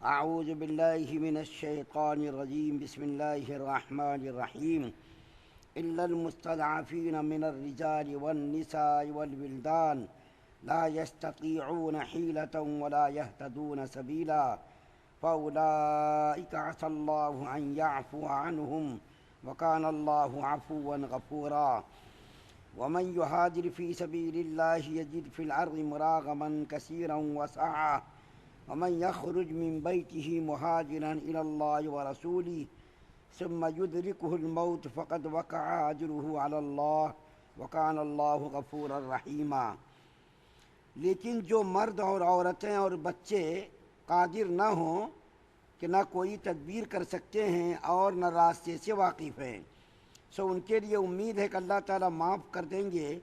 أعوذ بالله من الشيطان الرجيم. بسم الله الرحمن الرحيم. إلا المستضعفين من الرجال والنساء والولدان لا يستطيعون حيلة ولا يهتدون سبيلا فأولئك عسى الله أن يعفو عنهم وكان الله عفوا غفورا. ومن يهاجر في سبيل الله يجد في الأرض مراغما كثيرا وسعة ومن يخرج من بيته مهاجرا إلى الله ورسوله ثم يدركه الموت فقد وقع أجره على الله وكان الله غفورا رحيما. لیکن جو مرد اور عورتیں اور بچے قادر نہ ہوں کہ نہ کوئی تدبیر کر سکتے ہیں اور نہ راستے سے واقف ہیں، سو ان کے لیے امید ہے کہ اللہ تعالیٰ معاف کر دیں گے،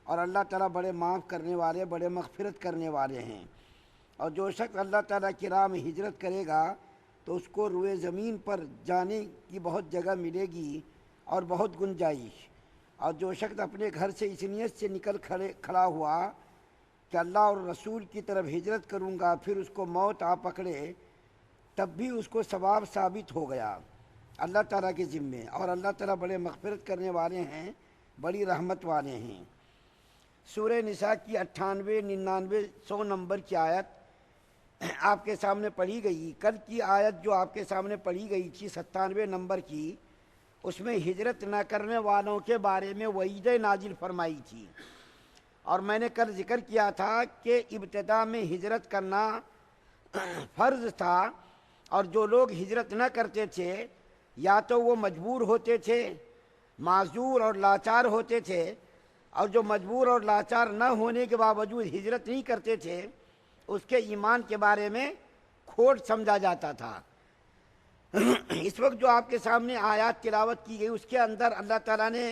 اور اللہ تعالیٰ بڑے معاف کرنے والے، بڑے مغفرت کرنے والے ہیں. اور جو شخص اللہ تعالیٰ کی راہ میں ہجرت کرے گا تو اس کو روئے زمین پر جانے کی بہت جگہ ملے گی اور بہت گنجائش. اور جو شخص اپنے گھر سے اس نیت سے نکل کھڑا ہوا کہ اللہ اور رسول کی طرف ہجرت کروں گا، پھر اس کو موت آ پکڑے، تب بھی اس کو ثواب ثابت ہو گیا اللہ تعالیٰ کے ذمے. اور اللہ تعالیٰ بڑے مغفرت کرنے والے ہیں، بڑی رحمت والے ہیں. سورہ نساء کی 98، 99، 100 نمبر کی آیت آپ کے سامنے پڑھی گئی. کل کی آیت جو آپ کے سامنے پڑھی گئی تھی 97 نمبر کی، اس میں ہجرت نہ کرنے والوں کے بارے میں وعید نازل فرمائی تھی. اور میں نے کل ذکر کیا تھا کہ ابتدا میں ہجرت کرنا فرض تھا، اور جو لوگ ہجرت نہ کرتے تھے یا تو وہ مجبور ہوتے تھے، معذور اور لاچار ہوتے تھے، اور جو مجبور اور لاچار نہ ہونے کے باوجود ہجرت نہیں کرتے تھے اس کے ایمان کے بارے میں کھوٹ سمجھا جاتا تھا. اس وقت جو آپ کے سامنے آیات تلاوت کی گئی اس کے اندر اللہ تعالیٰ نے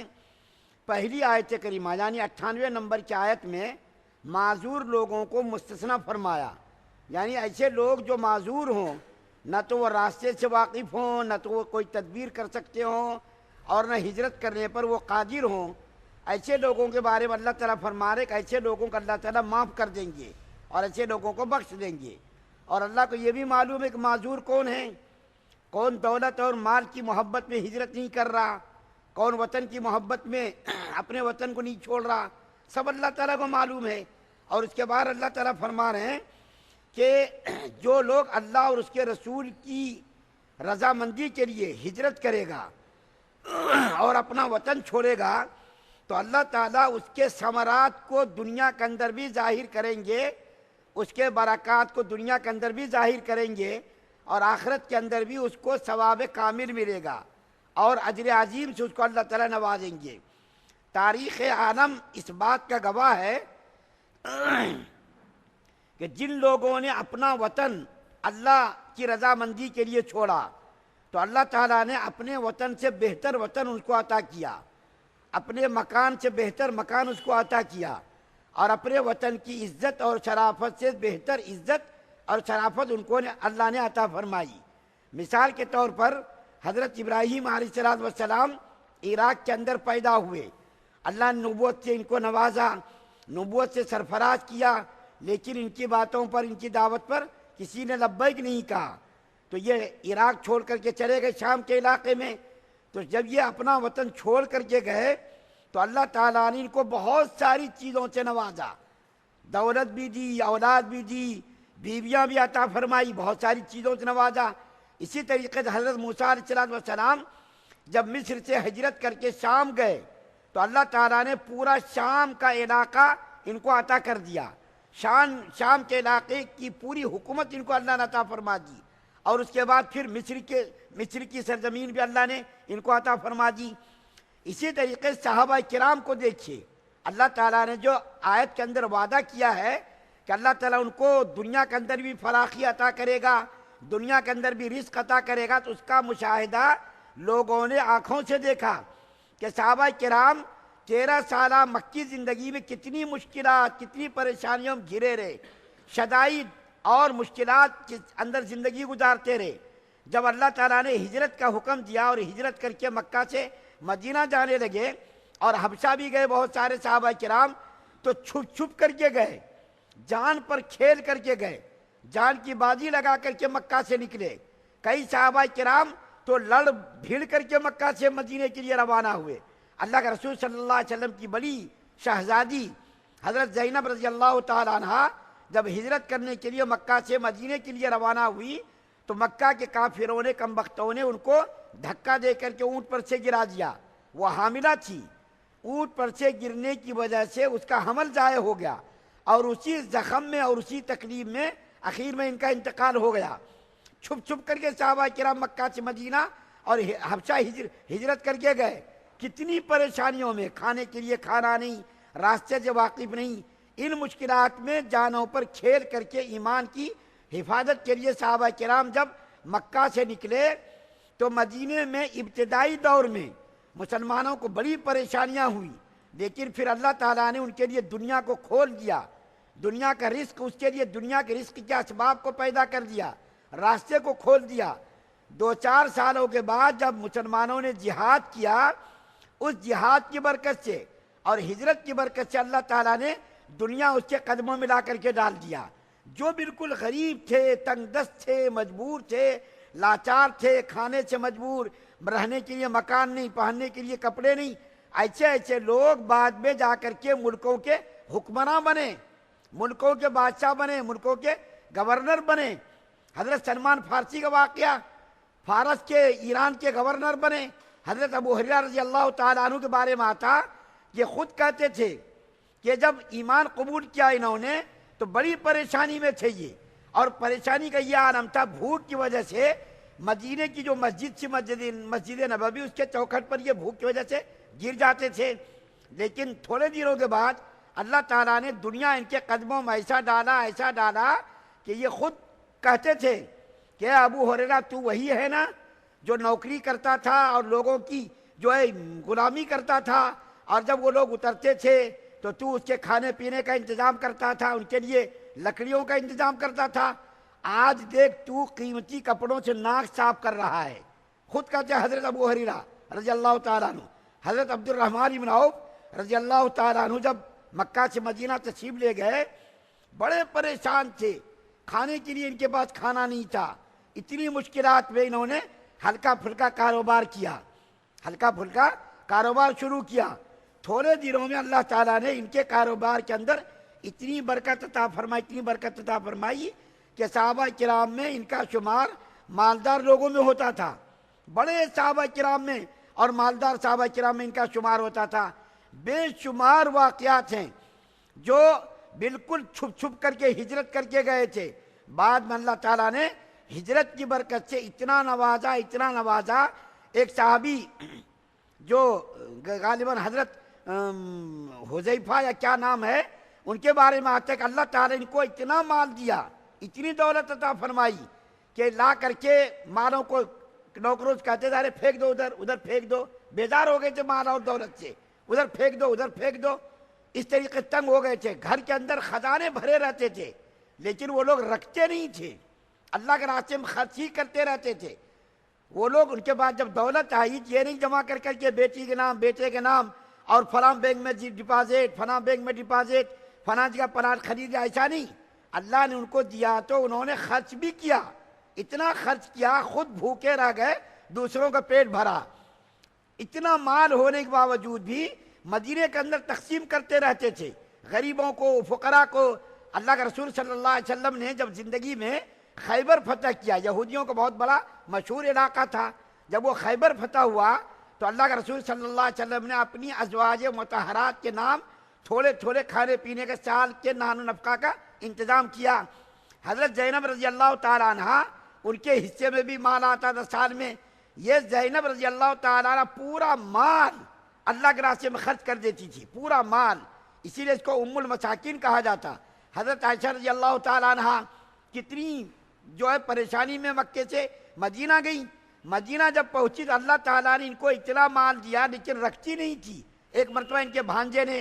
پہلی آیت کریمہ یعنی 98 نمبر کی آیت میں معذور لوگوں کو مستثنی فرمایا. یعنی ایسے لوگ جو معذور ہوں، نہ تو وہ راستے سے واقف ہوں، نہ تو وہ کوئی تدبیر کر سکتے ہوں، اور نہ ہجرت کرنے پر وہ قادر ہوں، ایسے لوگوں کے بارے میں اللہ تعالیٰ فرما رہے کہ ایسے لوگوں کو اللہ تعالیٰ معاف کر دیں گے اور ایسے لوگوں کو بخش دیں گے. اور اللہ کو یہ بھی معلوم ہے کہ معذور کون ہیں، کون دولت اور مال کی محبت میں ہجرت نہیں کر رہا، کون وطن کی محبت میں اپنے وطن کو نہیں چھوڑ رہا، سب اللہ تعالیٰ کو معلوم ہے. اور اس کے بعد اللہ تعالیٰ فرما رہے ہیں کہ جو لوگ اللہ اور اس کے رسول کی رضامندی کے لیے ہجرت کرے گا اور اپنا وطن چھوڑے گا تو اللہ تعالیٰ اس کے ثمرات کو دنیا کے اندر بھی ظاہر کریں گے، اس کے برکات کو دنیا کے اندر بھی ظاہر کریں گے، اور آخرت کے اندر بھی اس کو ثواب کامل ملے گا اور اجر عظیم سے اس کو اللہ تعالیٰ نوازیں گے. تاریخ عالم اس بات کا گواہ ہے کہ جن لوگوں نے اپنا وطن اللہ کی رضامندی کے لیے چھوڑا تو اللہ تعالیٰ نے اپنے وطن سے بہتر وطن اس کو عطا کیا، اپنے مکان سے بہتر مکان اس کو عطا کیا، اور اپنے وطن کی عزت اور شرافت سے بہتر عزت اور شرافت ان کو اللہ نے عطا فرمائی. مثال کے طور پر حضرت ابراہیم علیہ السلام عراق کے اندر پیدا ہوئے، اللہ نے نبوت سے ان کو نوازا، نبوت سے سرفراز کیا، لیکن ان کی باتوں پر، ان کی دعوت پر کسی نے لبیک نہیں کہا، تو یہ عراق چھوڑ کر کے چلے گئے شام کے علاقے میں. تو جب یہ اپنا وطن چھوڑ کر کے گئے تو اللہ تعالیٰ نے ان کو بہت ساری چیزوں سے نوازا، دولت بھی دی، اولاد بھی دی، بیویاں بھی عطا فرمائی، بہت ساری چیزوں سے نوازا. اسی طریقے سے حضرت موسیٰ علیہ السلام جب مصر سے ہجرت کر کے شام گئے تو اللہ تعالیٰ نے پورا شام کا علاقہ ان کو عطا کر دیا، شام کے علاقے کی پوری حکومت ان کو اللہ نے عطا فرما دی. اور اس کے بعد پھر مصر کی سرزمین بھی اللہ نے ان کو عطا فرما دی. اسی طریقے سے صحابہ کرام کو دیکھیے، اللہ تعالیٰ نے جو آیت کے اندر وعدہ کیا ہے کہ اللہ تعالیٰ ان کو دنیا کے اندر بھی فراخی عطا کرے گا، دنیا کے اندر بھی رزق عطا کرے گا، تو اس کا مشاہدہ لوگوں نے آنکھوں سے دیکھا کہ صحابہ کرام 13 سالہ مکی زندگی میں کتنی مشکلات، کتنی پریشانیوں میں گھرے رہے، شدائد اور مشکلات کے اندر زندگی گزارتے رہے. جب اللہ تعالیٰ نے ہجرت کا حکم دیا اور ہجرت کر کے مکہ سے مدینہ جانے لگے اور حبشہ بھی گئے بہت سارے صحابہ کرام، تو چھپ چھپ کر کے گئے، جان پر کھیل کر کے گئے، جان کی بازی لگا کر کے مکہ سے نکلے، کئی صحابہ کرام تو لڑ بھیڑ کر کے مکہ سے مدینے کے لیے روانہ ہوئے۔ اللہ کے رسول صلی اللہ علیہ وسلم کی بڑی شہزادی حضرت زینب رضی اللہ تعالی عنہ جب ہجرت کرنے کے لیے مکہ سے مدینے کے لیے روانہ ہوئی تو مکہ کے کافروں نے، کم بختوں نے ان کو دھکا دے کر کے اونٹ پر سے گرا دیا۔ وہ حاملہ تھی، اونٹ پر سے گرنے کی وجہ سے اس کا حمل ضائع ہو گیا، اور اسی زخم میں اور اسی تکلیف میں اخیر میں ان کا انتقال ہو گیا۔ چھپ چھپ کر کے صحابہ کرام مکہ سے مدینہ اور حبشہ ہجرت کر کے گئے، کتنی پریشانیوں میں، کھانے کے لیے کھانا نہیں، راستے سے واقف نہیں، ان مشکلات میں جانوں پر کھیل کر کے ایمان کی حفاظت کے لیے صحابہ کرام جب مکہ سے نکلے تو مدینے میں ابتدائی دور میں مسلمانوں کو بڑی پریشانیاں ہوئی، لیکن پھر اللہ تعالیٰ نے ان کے لیے دنیا کو کھول دیا، دنیا کا رزق، اس کے لیے دنیا کے رزق کے اسباب کو پیدا کر دیا، راستے کو کھول دیا۔ 2-4 سالوں کے بعد جب مسلمانوں نے جہاد کیا، اس جہاد کی برکت سے اور ہجرت کی برکت سے اللہ تعالیٰ نے دنیا اس کے قدموں میں لا کر کے ڈال دیا۔ جو بالکل غریب تھے، تنگ دست تھے، مجبور تھے، لاچار تھے، کھانے سے مجبور، رہنے کے لیے مکان نہیں، پہننے کے لیے کپڑے نہیں، ایسے ایسے لوگ بعد میں جا کر کے ملکوں کے حکمراں بنے، ملکوں کے بادشاہ بنے، ملکوں کے گورنر بنے۔ حضرت سلمان فارسی کا واقعہ، فارس کے، ایران کے گورنر بنے۔ حضرت ابو ہریرہ رضی اللہ تعالیٰ عنہ کے بارے میں آتا، یہ خود کہتے تھے کہ جب ایمان قبول کیا انہوں نے تو بڑی پریشانی میں تھے یہ، اور پریشانی کا یہ عالم تھا، بھوک کی وجہ سے مدینے کی جو مسجد تھی، مسجد نبوی، اس کے چوکھٹ پر یہ بھوک کی وجہ سے گر جاتے تھے۔ لیکن تھوڑے دنوں کے بعد اللہ تعالیٰ نے دنیا ان کے قدموں میں ایسا ڈالا کہ یہ خود کہتے تھے کہ ابو ہریرہ تو وہی ہے نا جو نوکری کرتا تھا اور لوگوں کی جو ہے غلامی کرتا تھا، اور جب وہ لوگ اترتے تھے تو اس کے کھانے پینے کا انتظام کرتا تھا، ان کے لیے لکڑیوں کا انتظام کرتا تھا۔ آج دیکھ تو قیمتی کپڑوں سے ناک صاف کر رہا ہے۔ خود کہتے ہیں حضرت ابو ہریرہ رضی اللہ تعالیٰ عنہ۔ حضرت عبد الرحمن بن عوف رضی اللہ تعالیٰ عنہ جب مکہ سے مدینہ تشریف لے گئے، بڑے پریشان تھے، کھانے کے لیے ان کے پاس کھانا نہیں تھا۔ اتنی مشکلات میں انہوں نے ہلکا پھلکا کاروبار شروع کیا۔ تھوڑے دنوں میں اللہ تعالیٰ نے ان کے کاروبار کے اندر اتنی برکت عطا فرمائی کہ صحابہ کرام میں ان کا شمار مالدار لوگوں میں ہوتا تھا، بڑے صحابہ کرام میں اور مالدار صحابہ کرام میں ان کا شمار ہوتا تھا۔ بے شمار واقعات ہیں جو بالکل چھپ چھپ کر کے ہجرت کر کے گئے تھے، بعد میں اللہ تعالیٰ نے ہجرت کی برکت سے اتنا نوازا۔ ایک صحابی جو غالباً حضرت حذیفہ یا کیا نام ہے، ان کے بارے میں آتا ہے کہ اللہ تعالیٰ نے ان کو اتنا مال دیا، اتنی دولت عطا فرمائی کہ لا کر کے مالوں کو نوکروں سے کہتے تھے پھینک دو، ادھر پھینک دو، بیزار ہو گئے تھے مال اور دولت سے، ادھر پھینک دو، اس طریقے تنگ ہو گئے تھے۔ گھر کے اندر خزانے بھرے رہتے تھے، لیکن وہ لوگ رکھتے نہیں تھے، اللہ کے راستے میں خرچ ہی کرتے رہتے تھے۔ وہ لوگ ان کے بعد جب دولت آئی، یہ نہیں جمع کر کے بیٹی کے نام، بیٹے کے نام، اور فلاں بینک میں ڈپازٹ، فلاں بینک میں ڈپازٹ، فلاں جگہ پلاٹ خرید، ایسا نہیں، اللہ نے ان کو دیا تو انہوں نے خرچ بھی کیا، اتنا خرچ کیا خود بھوکے رہ گئے، دوسروں کا پیٹ بھرا۔ اتنا مال ہونے کے باوجود بھی مدینے کے اندر تقسیم کرتے رہتے تھے، غریبوں کو، فقراء کو۔ اللہ کے رسول صلی اللہ علیہ وسلم نے جب زندگی میں خیبر فتح کیا، یہودیوں کا بہت بڑا مشہور علاقہ تھا، جب وہ خیبر فتح ہوا تو اللہ کے رسول صلی اللہ علیہ وسلم نے اپنی ازواج مطہرات کے نام تھوڑے تھوڑے کھانے پینے کے سال کے نان و نفقہ کا انتظام کیا۔ حضرت زینب رضی اللہ تعالیٰ عنہ، ان کے حصے میں بھی مال آتا تھا سال میں، یہ زینب رضی اللہ تعالیٰ عنہ پورا مال اللہ کے راستے میں خرچ کر دیتی تھی، پورا مال، اسی لیے اس کو ام المساکین کہا جاتا۔ حضرت عائشہ رضی اللہ تعالیٰ عنہ کتنی جو ہے پریشانی میں مکے سے مدینہ گئی، مدینہ جب پہنچی تو اللہ تعالیٰ نے ان کو اتنا مال دیا لیکن رکھتی نہیں تھی۔ ایک مرتبہ ان کے بھانجے نے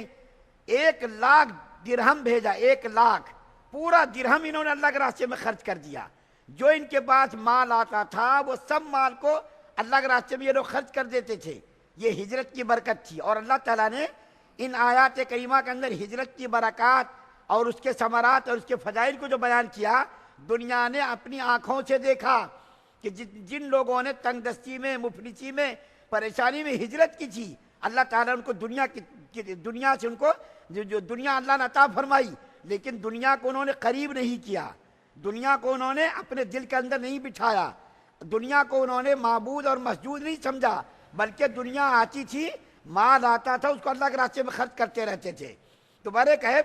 1,00,000 درہم بھیجا، 1,00,000 پورا درہم انہوں نے اللہ کے راستے میں خرچ کر دیا۔ جو ان کے پاس مال آتا تھا وہ سب مال کو اللہ کے راستے میں یہ لوگ خرچ کر دیتے تھے۔ یہ ہجرت کی برکت تھی، اور اللہ تعالیٰ نے ان آیات کریمہ کے اندر ہجرت کی برکات اور اس کے ثمرات اور اس کے فضائل کو جو بیان کیا، دنیا نے اپنی آنکھوں سے دیکھا کہ جن لوگوں نے تنگ دستی میں، مفلسی میں، پریشانی میں ہجرت کی تھی، اللہ تعالیٰ ان کو دنیا سے ان کو جو دنیا اللہ نے عطا فرمائی، لیکن دنیا کو انہوں نے قریب نہیں کیا، دنیا کو انہوں نے اپنے دل کے اندر نہیں بٹھایا، دنیا کو انہوں نے معبود اور مسجود نہیں سمجھا، بلکہ دنیا آتی تھی، مال آتا تھا، اس کو اللہ کے راستے میں خرچ کرتے رہتے تھے۔ تو برے کہے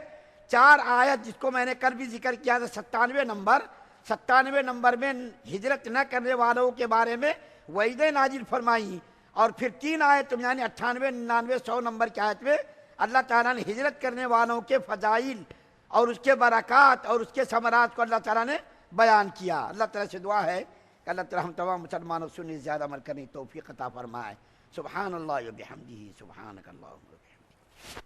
4 آیت جس کو میں نے کل بھی ذکر کیا تھا، 97 نمبر میں ہجرت نہ کرنے والوں کے بارے میں وعیدیں نازل فرمائی، اور پھر 3 آیت یعنی 98، 99، 100 نمبر کی آیت میں اللہ تعالیٰ نے ہجرت کرنے والوں کے فضائل اور اس کے برکات اور اس کے ثمرات کو اللہ تعالیٰ نے بیان کیا۔ اللہ تعالیٰ سے دعا ہے کہ اللہ تعالیٰ ہم تمام مسلمانوں سے زیادہ عمل کرنے کی توفیق عطا فرمائے۔ سبحان اللہ و بحمدہ، سبحانک اللہم و بحمدک۔